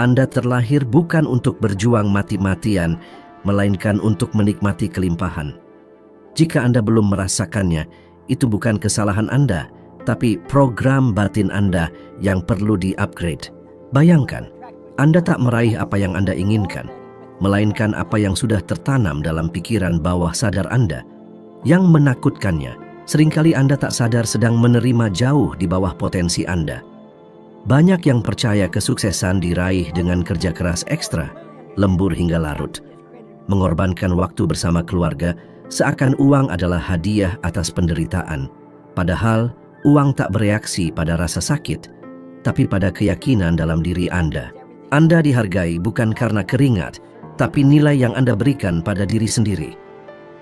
Anda terlahir bukan untuk berjuang mati-matian, melainkan untuk menikmati kelimpahan. Jika Anda belum merasakannya, itu bukan kesalahan Anda, tapi program batin Anda yang perlu di-upgrade. Bayangkan, Anda tak meraih apa yang Anda inginkan, melainkan apa yang sudah tertanam dalam pikiran bawah sadar Anda. Yang menakutkannya, seringkali Anda tak sadar sedang menerima jauh di bawah potensi Anda. Banyak yang percaya kesuksesan diraih dengan kerja keras ekstra, lembur hingga larut, mengorbankan waktu bersama keluarga, seakan uang adalah hadiah atas penderitaan. Padahal, uang tak bereaksi pada rasa sakit, tapi pada keyakinan dalam diri Anda. Anda dihargai bukan karena keringat, tapi nilai yang Anda berikan pada diri sendiri.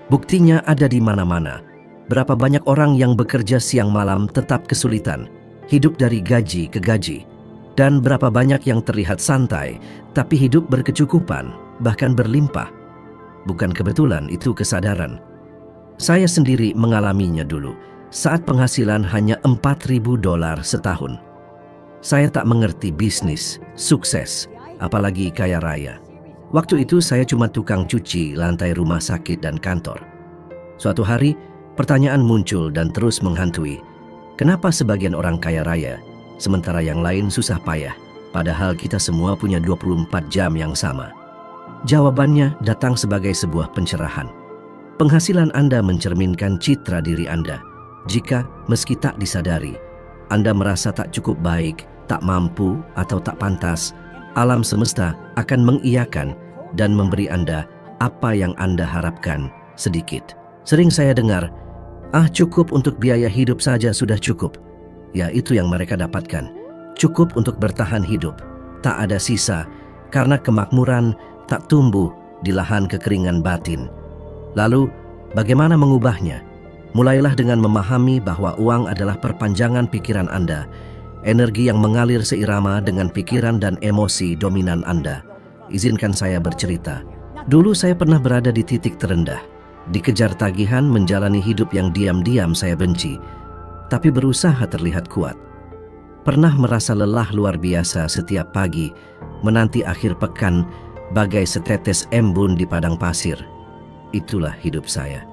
Buktinya ada di mana-mana. Berapa banyak orang yang bekerja siang malam tetap kesulitan, hidup dari gaji ke gaji. Dan berapa banyak yang terlihat santai, tapi hidup berkecukupan, bahkan berlimpah. Bukan kebetulan, itu kesadaran. Saya sendiri mengalaminya dulu, saat penghasilan hanya $4.000 setahun. Saya tak mengerti bisnis, sukses, apalagi kaya raya. Waktu itu saya cuma tukang cuci lantai rumah sakit dan kantor. Suatu hari, pertanyaan muncul dan terus menghantui. Kenapa sebagian orang kaya raya, sementara yang lain susah payah, padahal kita semua punya 24 jam yang sama? Jawabannya datang sebagai sebuah pencerahan. Penghasilan Anda mencerminkan citra diri Anda. Jika, meski tak disadari, Anda merasa tak cukup baik, tak mampu, atau tak pantas, alam semesta akan mengiyakan dan memberi Anda apa yang Anda harapkan sedikit. Sering saya dengar, cukup untuk biaya hidup saja sudah cukup. Ya, itu yang mereka dapatkan. Cukup untuk bertahan hidup. Tak ada sisa, karena kemakmuran tak tumbuh di lahan kekeringan batin. Lalu, bagaimana mengubahnya? Mulailah dengan memahami bahwa uang adalah perpanjangan pikiran Anda, energi yang mengalir seirama dengan pikiran dan emosi dominan Anda. Izinkan saya bercerita. Dulu saya pernah berada di titik terendah, dikejar tagihan, menjalani hidup yang diam-diam saya benci, tapi berusaha terlihat kuat. Pernah merasa lelah luar biasa setiap pagi, menanti akhir pekan bagai setetes embun di padang pasir. Itulah hidup saya.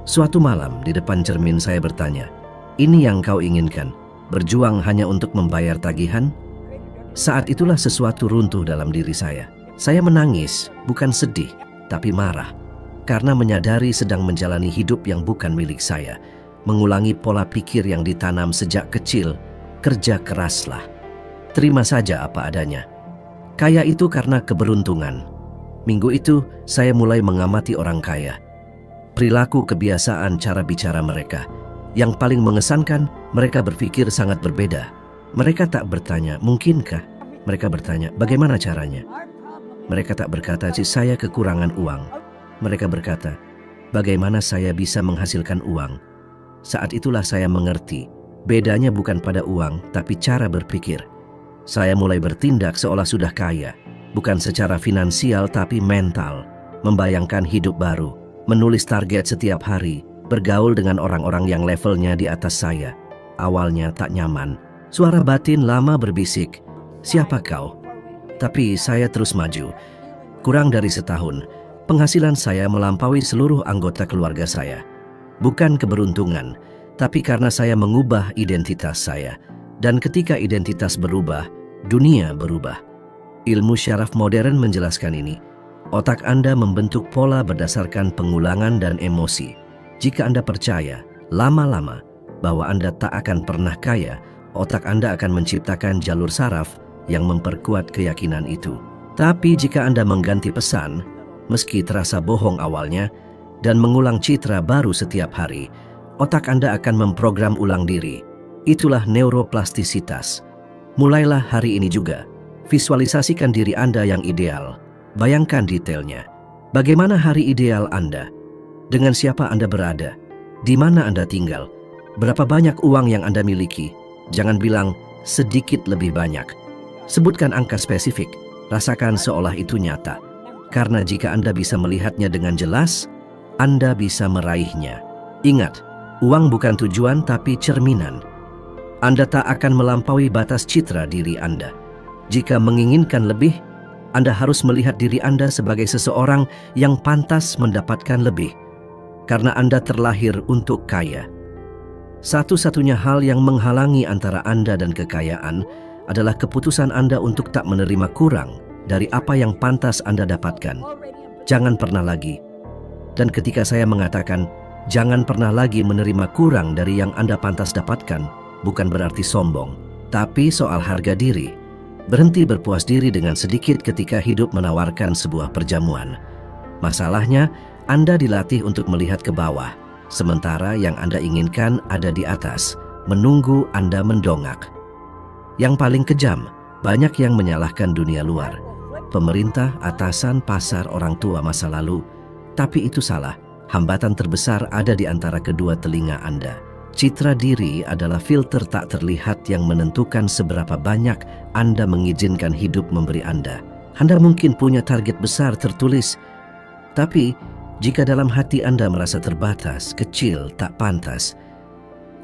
Suatu malam di depan cermin saya bertanya, "Ini yang kau inginkan? Berjuang hanya untuk membayar tagihan?" Saat itulah sesuatu runtuh dalam diri saya. Saya menangis, bukan sedih, tapi marah. Karena menyadari sedang menjalani hidup yang bukan milik saya. Mengulangi pola pikir yang ditanam sejak kecil, kerja keraslah. Terima saja apa adanya. Kaya itu karena keberuntungan. Minggu itu, saya mulai mengamati orang kaya. Perilaku, kebiasaan, cara bicara mereka. Yang paling mengesankan, mereka berpikir sangat berbeda. Mereka tak bertanya, mungkinkah? Mereka bertanya, bagaimana caranya? Mereka tak berkata, saya kekurangan uang. Mereka berkata, bagaimana saya bisa menghasilkan uang? Saat itulah saya mengerti, bedanya bukan pada uang, tapi cara berpikir. Saya mulai bertindak seolah sudah kaya, bukan secara finansial tapi mental, membayangkan hidup baru, menulis target setiap hari, bergaul dengan orang-orang yang levelnya di atas saya. Awalnya tak nyaman. Suara batin lama berbisik, siapa kau? Tapi saya terus maju. Kurang dari setahun, penghasilan saya melampaui seluruh anggota keluarga saya. Bukan keberuntungan, tapi karena saya mengubah identitas saya. Dan ketika identitas berubah, dunia berubah. Ilmu syaraf modern menjelaskan ini. Otak Anda membentuk pola berdasarkan pengulangan dan emosi. Jika Anda percaya, lama-lama, bahwa Anda tak akan pernah kaya, otak Anda akan menciptakan jalur saraf yang memperkuat keyakinan itu. Tapi jika Anda mengganti pesan, meski terasa bohong awalnya, dan mengulang citra baru setiap hari, otak Anda akan memprogram ulang diri. Itulah neuroplastisitas. Mulailah hari ini juga. Visualisasikan diri Anda yang ideal. Bayangkan detailnya. Bagaimana hari ideal Anda? Dengan siapa Anda berada? Di mana Anda tinggal? Berapa banyak uang yang Anda miliki? Jangan bilang sedikit lebih banyak. Sebutkan angka spesifik. Rasakan seolah itu nyata. Karena jika Anda bisa melihatnya dengan jelas, Anda bisa meraihnya. Ingat, uang bukan tujuan tapi cerminan. Anda tak akan melampaui batas citra diri Anda. Jika menginginkan lebih, Anda harus melihat diri Anda sebagai seseorang yang pantas mendapatkan lebih, karena Anda terlahir untuk kaya. Satu-satunya hal yang menghalangi antara Anda dan kekayaan adalah keputusan Anda untuk tak menerima kurang dari apa yang pantas Anda dapatkan. Jangan pernah lagi. Dan ketika saya mengatakan, jangan pernah lagi menerima kurang dari yang Anda pantas dapatkan, bukan berarti sombong, tapi soal harga diri. Berhenti berpuas diri dengan sedikit ketika hidup menawarkan sebuah perjamuan. Masalahnya, Anda dilatih untuk melihat ke bawah, sementara yang Anda inginkan ada di atas, menunggu Anda mendongak. Yang paling kejam, banyak yang menyalahkan dunia luar. Pemerintah, atasan, pasar, orang tua masa lalu. Tapi itu salah. Hambatan terbesar ada di antara kedua telinga Anda. Citra diri adalah filter tak terlihat yang menentukan seberapa banyak Anda mengizinkan hidup memberi Anda. Anda mungkin punya target besar tertulis, tapi jika dalam hati Anda merasa terbatas, kecil, tak pantas,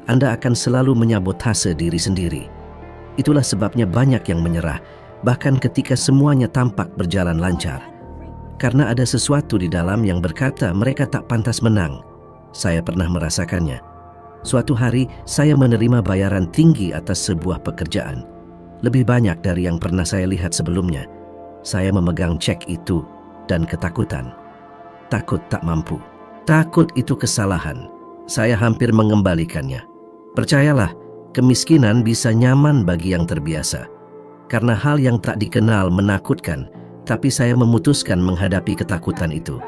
Anda akan selalu menyabotase diri sendiri. Itulah sebabnya banyak yang menyerah, bahkan ketika semuanya tampak berjalan lancar. Karena ada sesuatu di dalam yang berkata mereka tak pantas menang. Saya pernah merasakannya. Suatu hari saya menerima bayaran tinggi atas sebuah pekerjaan. Lebih banyak dari yang pernah saya lihat sebelumnya. Saya memegang cek itu dan ketakutan. Takut tak mampu. Takut itu kesalahan. Saya hampir mengembalikannya. Percayalah, kemiskinan bisa nyaman bagi yang terbiasa. Karena hal yang tak dikenal menakutkan, tapi saya memutuskan menghadapi ketakutan itu.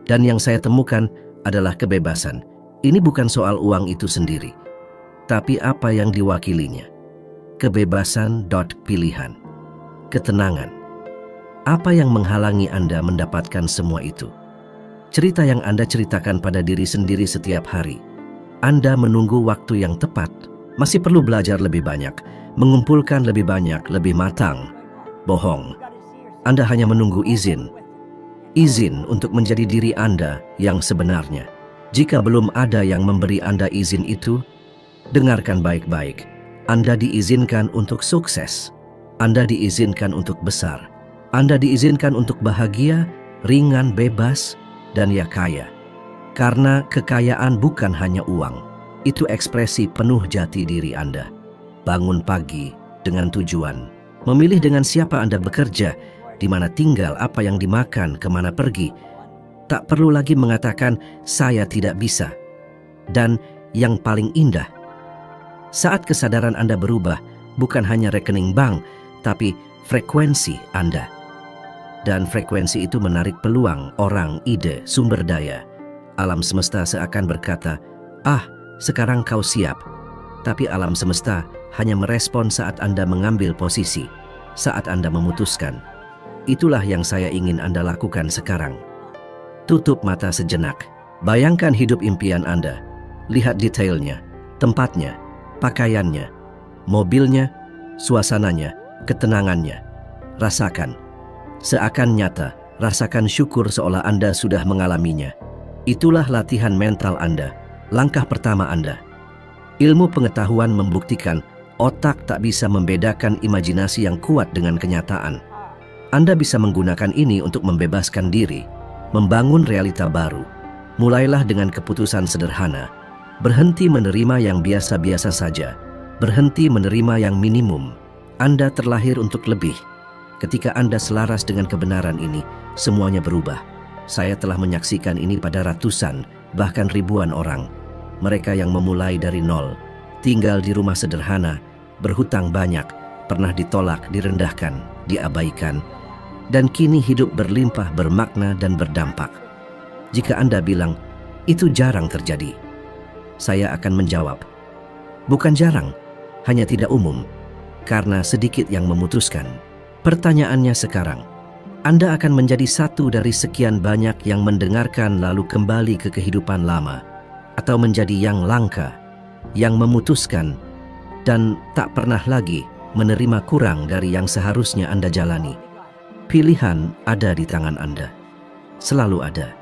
Dan yang saya temukan adalah kebebasan. Ini bukan soal uang itu sendiri, tapi apa yang diwakilinya. Kebebasan pilihan. Ketenangan. Apa yang menghalangi Anda mendapatkan semua itu? Cerita yang Anda ceritakan pada diri sendiri setiap hari. Anda menunggu waktu yang tepat. Masih perlu belajar lebih banyak, mengumpulkan lebih banyak, lebih matang. Bohong. Anda hanya menunggu izin. Izin untuk menjadi diri Anda yang sebenarnya. Jika belum ada yang memberi Anda izin itu, dengarkan baik-baik. Anda diizinkan untuk sukses. Anda diizinkan untuk besar. Anda diizinkan untuk bahagia, ringan, bebas, dan ya kaya. Karena kekayaan bukan hanya uang. Itu ekspresi penuh jati diri Anda. Bangun pagi dengan tujuan. Memilih dengan siapa Anda bekerja, di mana tinggal, apa yang dimakan, kemana pergi. Tak perlu lagi mengatakan, saya tidak bisa. Dan yang paling indah, saat kesadaran Anda berubah, bukan hanya rekening bank, tapi frekuensi Anda. Dan frekuensi itu menarik peluang, orang, ide, sumber daya. Alam semesta seakan berkata, sekarang kau siap. Tapi alam semesta hanya merespon saat Anda mengambil posisi, saat Anda memutuskan. Itulah yang saya ingin Anda lakukan sekarang. Tutup mata sejenak. Bayangkan hidup impian Anda. Lihat detailnya, tempatnya, pakaiannya, mobilnya, suasananya, ketenangannya. Rasakan. Seakan nyata, rasakan syukur seolah Anda sudah mengalaminya. Itulah latihan mental Anda. Langkah pertama Anda. Ilmu pengetahuan membuktikan otak tak bisa membedakan imajinasi yang kuat dengan kenyataan. Anda bisa menggunakan ini untuk membebaskan diri, membangun realita baru. Mulailah dengan keputusan sederhana. Berhenti menerima yang biasa-biasa saja. Berhenti menerima yang minimum. Anda terlahir untuk lebih. Ketika Anda selaras dengan kebenaran ini, semuanya berubah. Saya telah menyaksikan ini pada ratusan, bahkan ribuan orang. Mereka yang memulai dari nol, tinggal di rumah sederhana, berhutang banyak, pernah ditolak, direndahkan, diabaikan, dan kini hidup berlimpah, bermakna, dan berdampak. Jika Anda bilang, itu jarang terjadi, saya akan menjawab, bukan jarang, hanya tidak umum, karena sedikit yang memutuskan. Pertanyaannya sekarang, Anda akan menjadi satu dari sekian banyak yang mendengarkan lalu kembali ke kehidupan lama, atau menjadi yang langka, yang memutuskan, dan tak pernah lagi menerima kurang dari yang seharusnya Anda jalani. Pilihan ada di tangan Anda. Selalu ada.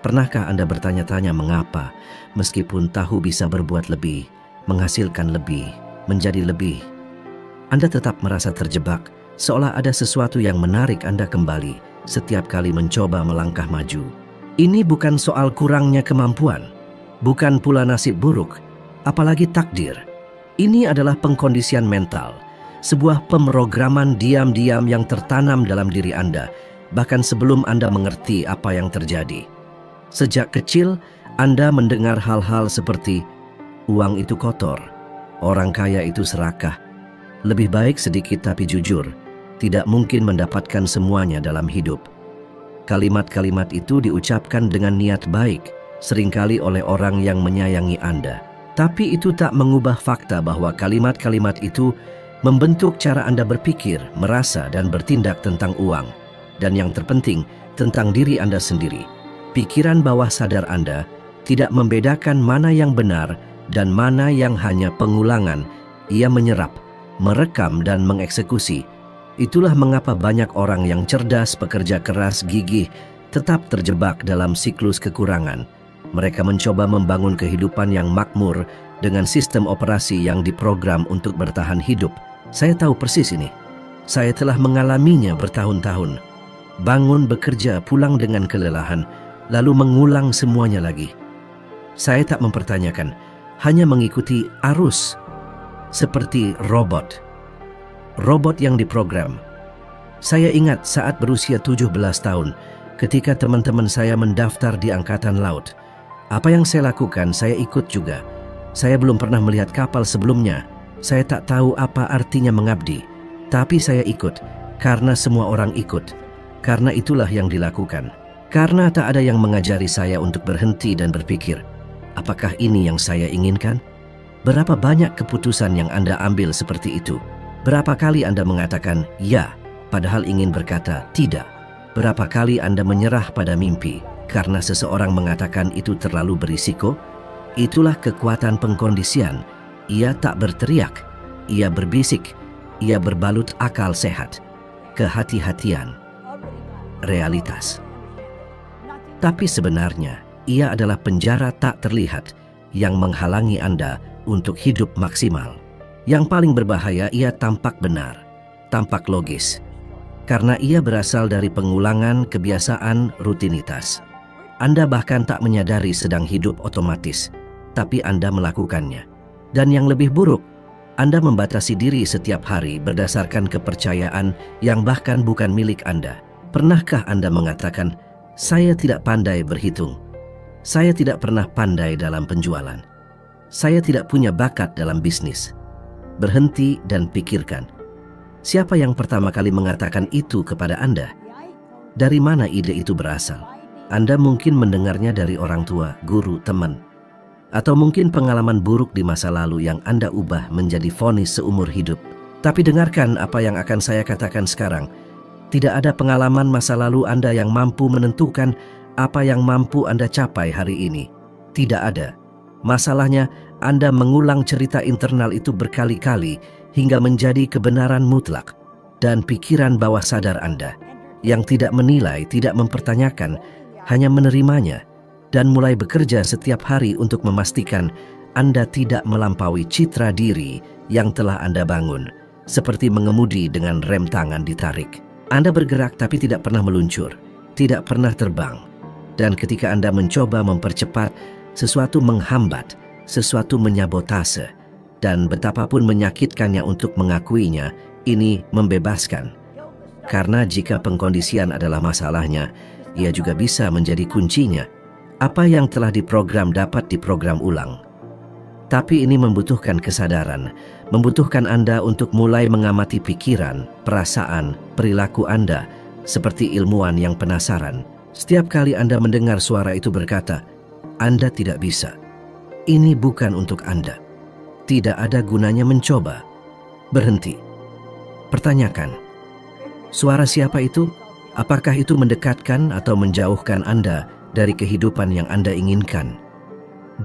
Pernahkah Anda bertanya-tanya mengapa, meskipun tahu bisa berbuat lebih, menghasilkan lebih, menjadi lebih? Anda tetap merasa terjebak, seolah ada sesuatu yang menarik Anda kembali setiap kali mencoba melangkah maju. Ini bukan soal kurangnya kemampuan, bukan pula nasib buruk, apalagi takdir. Ini adalah pengkondisian mental, sebuah pemrograman diam-diam yang tertanam dalam diri Anda, bahkan sebelum Anda mengerti apa yang terjadi. Sejak kecil, Anda mendengar hal-hal seperti, uang itu kotor, orang kaya itu serakah, lebih baik sedikit tapi jujur, tidak mungkin mendapatkan semuanya dalam hidup. Kalimat-kalimat itu diucapkan dengan niat baik, seringkali oleh orang yang menyayangi Anda. Tapi itu tak mengubah fakta bahwa kalimat-kalimat itu membentuk cara Anda berpikir, merasa, dan bertindak tentang uang. Dan yang terpenting, tentang diri Anda sendiri. Pikiran bawah sadar Anda tidak membedakan mana yang benar dan mana yang hanya pengulangan. Ia menyerap, merekam, dan mengeksekusi. Itulah mengapa banyak orang yang cerdas, pekerja keras, gigih, tetap terjebak dalam siklus kekurangan. Mereka mencoba membangun kehidupan yang makmur dengan sistem operasi yang diprogram untuk bertahan hidup. Saya tahu persis ini. Saya telah mengalaminya bertahun-tahun. Bangun, bekerja, pulang dengan kelelahan, lalu mengulang semuanya lagi. Saya tak mempertanyakan, hanya mengikuti arus seperti robot. Robot yang diprogram. Saya ingat saat berusia 17 tahun, ketika teman-teman saya mendaftar di Angkatan Laut. Apa yang saya lakukan, saya ikut juga. Saya belum pernah melihat kapal sebelumnya. Saya tak tahu apa artinya mengabdi. Tapi saya ikut, karena semua orang ikut. Karena itulah yang dilakukan. Karena tak ada yang mengajari saya untuk berhenti dan berpikir, apakah ini yang saya inginkan? Berapa banyak keputusan yang Anda ambil seperti itu? Berapa kali Anda mengatakan ya, padahal ingin berkata tidak? Berapa kali Anda menyerah pada mimpi karena seseorang mengatakan itu terlalu berisiko? Itulah kekuatan pengkondisian. Ia tak berteriak, ia berbisik, ia berbalut akal sehat, kehati-hatian, realitas. Tapi sebenarnya, ia adalah penjara tak terlihat yang menghalangi Anda untuk hidup maksimal. Yang paling berbahaya, ia tampak benar, tampak logis. Karena ia berasal dari pengulangan kebiasaan rutinitas. Anda bahkan tak menyadari sedang hidup otomatis, tapi Anda melakukannya. Dan yang lebih buruk, Anda membatasi diri setiap hari berdasarkan kepercayaan yang bahkan bukan milik Anda. Pernahkah Anda mengatakan, saya tidak pandai berhitung. Saya tidak pernah pandai dalam penjualan. Saya tidak punya bakat dalam bisnis. Berhenti dan pikirkan. Siapa yang pertama kali mengatakan itu kepada Anda? Dari mana ide itu berasal? Anda mungkin mendengarnya dari orang tua, guru, teman. Atau mungkin pengalaman buruk di masa lalu yang Anda ubah menjadi vonis seumur hidup. Tapi dengarkan apa yang akan saya katakan sekarang. Tidak ada pengalaman masa lalu Anda yang mampu menentukan apa yang mampu Anda capai hari ini. Tidak ada. Masalahnya, Anda mengulang cerita internal itu berkali-kali hingga menjadi kebenaran mutlak. Dan pikiran bawah sadar Anda yang tidak menilai, tidak mempertanyakan, hanya menerimanya dan mulai bekerja setiap hari untuk memastikan Anda tidak melampaui citra diri yang telah Anda bangun, seperti mengemudi dengan rem tangan ditarik. Anda bergerak tapi tidak pernah meluncur, tidak pernah terbang. Dan ketika Anda mencoba mempercepat, sesuatu menghambat, sesuatu menyabotase. Dan betapapun menyakitkannya untuk mengakuinya, ini membebaskan. Karena jika pengkondisian adalah masalahnya, ia juga bisa menjadi kuncinya. Apa yang telah diprogram dapat diprogram ulang. Tapi ini membutuhkan kesadaran, membutuhkan Anda untuk mulai mengamati pikiran, perasaan, perilaku Anda, seperti ilmuwan yang penasaran. Setiap kali Anda mendengar suara itu berkata, Anda tidak bisa. Ini bukan untuk Anda. Tidak ada gunanya mencoba. Berhenti. Pertanyakan, suara siapa itu? Apakah itu mendekatkan atau menjauhkan Anda dari kehidupan yang Anda inginkan?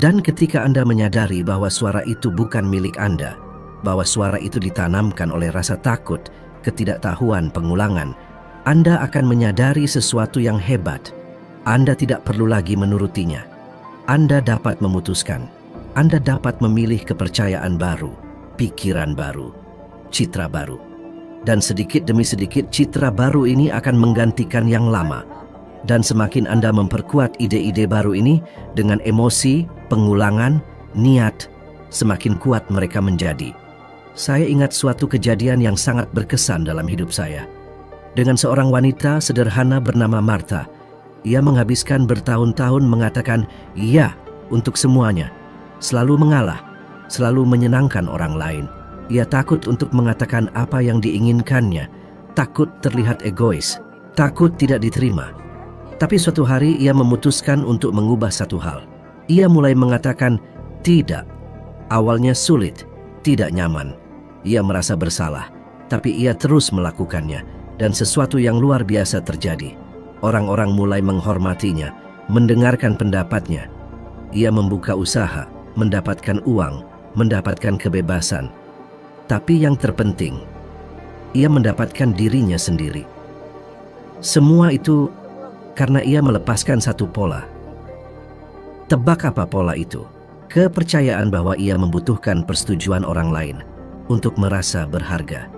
Dan ketika Anda menyadari bahwa suara itu bukan milik Anda, bahwa suara itu ditanamkan oleh rasa takut, ketidaktahuan, pengulangan, Anda akan menyadari sesuatu yang hebat. Anda tidak perlu lagi menurutinya. Anda dapat memutuskan. Anda dapat memilih kepercayaan baru, pikiran baru. citra baru. Dan sedikit demi sedikit citra baru ini akan menggantikan yang lama. Dan semakin Anda memperkuat ide-ide baru ini dengan emosi, pengulangan, niat, semakin kuat mereka menjadi. Saya ingat suatu kejadian yang sangat berkesan dalam hidup saya. Dengan seorang wanita sederhana bernama Martha. Ia menghabiskan bertahun-tahun mengatakan iya untuk semuanya. Selalu mengalah, selalu menyenangkan orang lain. Ia takut untuk mengatakan apa yang diinginkannya, takut terlihat egois, takut tidak diterima. Tapi suatu hari ia memutuskan untuk mengubah satu hal. Ia mulai mengatakan tidak. Awalnya sulit, tidak nyaman. Ia merasa bersalah, tapi ia terus melakukannya dan sesuatu yang luar biasa terjadi. Orang-orang mulai menghormatinya, mendengarkan pendapatnya. Ia membuka usaha, mendapatkan uang, mendapatkan kebebasan. Tapi yang terpenting, ia mendapatkan dirinya sendiri. Semua itu karena ia melepaskan satu pola. Tebak apa pola itu? Kepercayaan bahwa ia membutuhkan persetujuan orang lain untuk merasa berharga.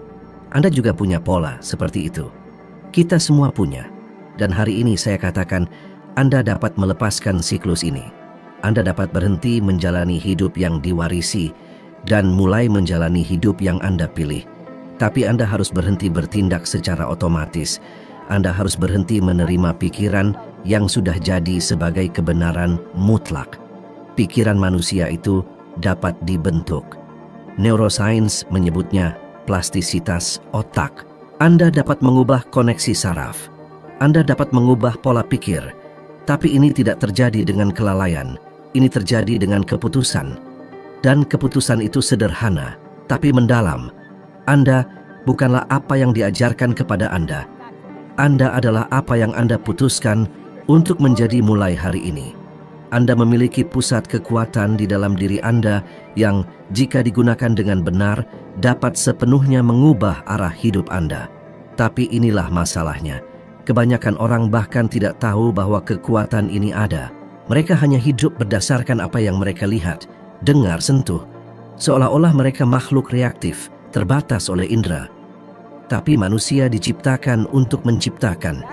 Anda juga punya pola seperti itu. Kita semua punya. Dan hari ini saya katakan, Anda dapat melepaskan siklus ini. Anda dapat berhenti menjalani hidup yang diwarisi dan mulai menjalani hidup yang Anda pilih. Tapi Anda harus berhenti bertindak secara otomatis. Anda harus berhenti menerima pikiran yang sudah jadi sebagai kebenaran mutlak. Pikiran manusia itu dapat dibentuk. Neuroscience menyebutnya plastisitas otak. Anda dapat mengubah koneksi saraf. Anda dapat mengubah pola pikir. Tapi ini tidak terjadi dengan kelalaian. Ini terjadi dengan keputusan. Dan keputusan itu sederhana, tapi mendalam. Anda bukanlah apa yang diajarkan kepada Anda. Anda adalah apa yang Anda putuskan untuk menjadi mulai hari ini. Anda memiliki pusat kekuatan di dalam diri Anda yang jika digunakan dengan benar dapat sepenuhnya mengubah arah hidup Anda. Tapi inilah masalahnya. Kebanyakan orang bahkan tidak tahu bahwa kekuatan ini ada. Mereka hanya hidup berdasarkan apa yang mereka lihat, dengar, sentuh. Seolah-olah mereka makhluk reaktif, terbatas oleh indera. Tapi manusia diciptakan untuk menciptakan,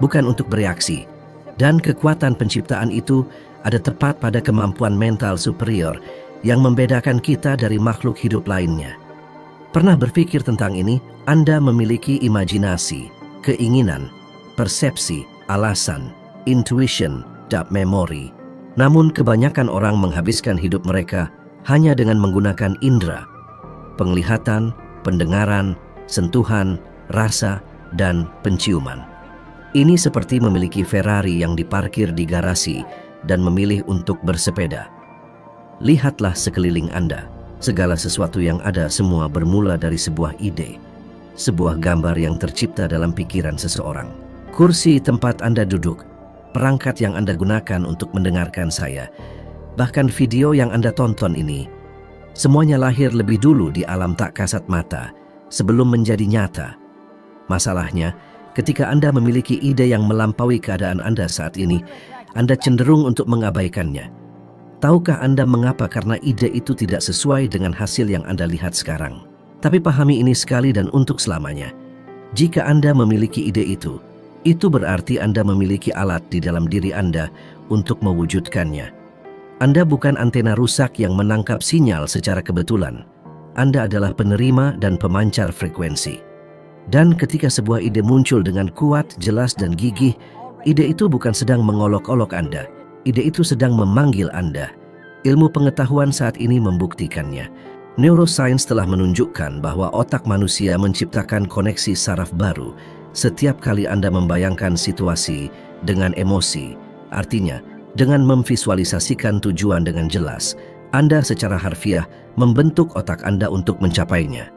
bukan untuk bereaksi. Dan kekuatan penciptaan itu ada tepat pada kemampuan mental superior yang membedakan kita dari makhluk hidup lainnya. Pernah berpikir tentang ini? Anda memiliki imajinasi, keinginan, persepsi, alasan, intuition, dan memori. Namun kebanyakan orang menghabiskan hidup mereka hanya dengan menggunakan indera, penglihatan, pendengaran, sentuhan, rasa, dan penciuman. Ini seperti memiliki Ferrari yang diparkir di garasi dan memilih untuk bersepeda. Lihatlah sekeliling Anda. Segala sesuatu yang ada semua bermula dari sebuah ide, sebuah gambar yang tercipta dalam pikiran seseorang. Kursi tempat Anda duduk, perangkat yang Anda gunakan untuk mendengarkan saya, bahkan video yang Anda tonton ini, semuanya lahir lebih dulu di alam tak kasat mata sebelum menjadi nyata. Masalahnya, ketika Anda memiliki ide yang melampaui keadaan Anda saat ini, Anda cenderung untuk mengabaikannya. Tahukah Anda mengapa? Karena ide itu tidak sesuai dengan hasil yang Anda lihat sekarang. Tapi pahami ini sekali dan untuk selamanya. Jika Anda memiliki ide itu berarti Anda memiliki alat di dalam diri Anda untuk mewujudkannya. Anda bukan antena rusak yang menangkap sinyal secara kebetulan. Anda adalah penerima dan pemancar frekuensi. Dan ketika sebuah ide muncul dengan kuat, jelas, dan gigih, ide itu bukan sedang mengolok-olok Anda. Ide itu sedang memanggil Anda. Ilmu pengetahuan saat ini membuktikannya. Neuroscience telah menunjukkan bahwa otak manusia menciptakan koneksi saraf baru setiap kali Anda membayangkan situasi dengan emosi. Artinya, dengan memvisualisasikan tujuan dengan jelas, Anda secara harfiah membentuk otak Anda untuk mencapainya.